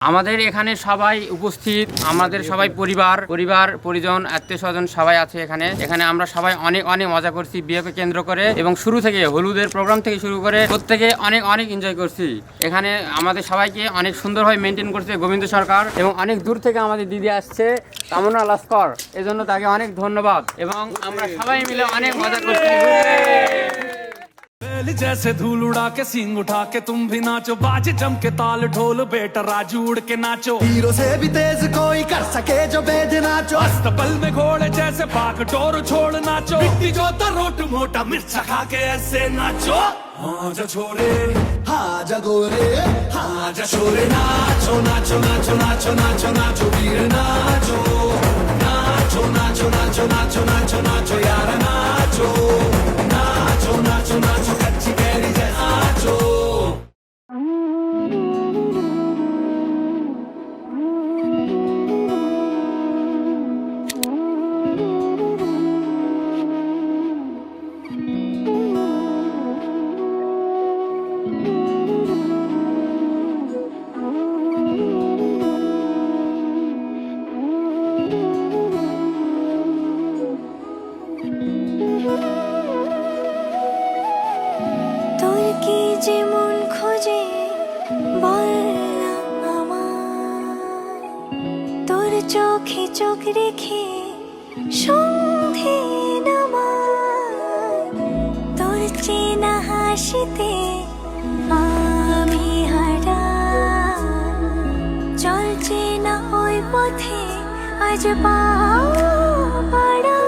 আমাদের এখানে সবাই উপস্থিত, আমাদের সবাই পরিবার পরিজন আত্মীয় স্বজন সবাই আছে এখানে আমরা সবাই অনেক মজা করছি বিয়েকে কেন্দ্র করে, এবং শুরু থেকে হলুদের প্রোগ্রাম থেকে শুরু করে প্রত্যেকে অনেক এনজয় করছি। এখানে আমাদের সবাইকে অনেক সুন্দরভাবে মেনটেন করছে গোবিন্দ সরকার, এবং অনেক দূর থেকে আমাদের দিদি আসছে তামন্না লস্কর, এজন্য তাকে অনেক ধন্যবাদ। এবং আমরা সবাই মিলে অনেক মজা করছি। जैसे धूल उड़ा के सींग उठा के तुम भी नाचो, बाजे जम के ताल ढोल बेटा राजू उड़ के नाचो। हीरो से भी तेज कोई कर सके जो बेद नाचो, अस्तबल में घोड़े जैसे भाग डोर छोड़ नाचो। मिट्टी जो रोट मोटा मिर्चा खा के ऐसे नाचो। हाँ जा छोरे हाँ जा गोरे हाँ जा छोरे, नाचो नाचो नाचो नाचो नाचो नाचो वीर नाचो नाचो नाचो नाचो नाचो नाचो नाचो यार नाचो नाचो नाचो नाचो कच्ची कैरी जैसा नाचो। যেমন খোঁজে বললাম আমার, তোর চোখে চোখ রেখে সন্ধে নামার, তোর চেনা হাসিতে আমি হারা, চলছে না ওই পথে আজ পাড়া।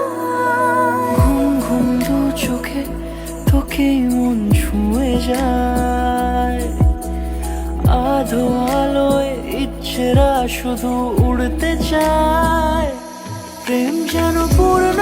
ঘুম ঘুম দু চোখে তোকে মন ছুঁয়ে যায়, আধো আলোয় ইচ্ছেরা শুধু উড়তে চায়, প্রেম যেন পূর্ণ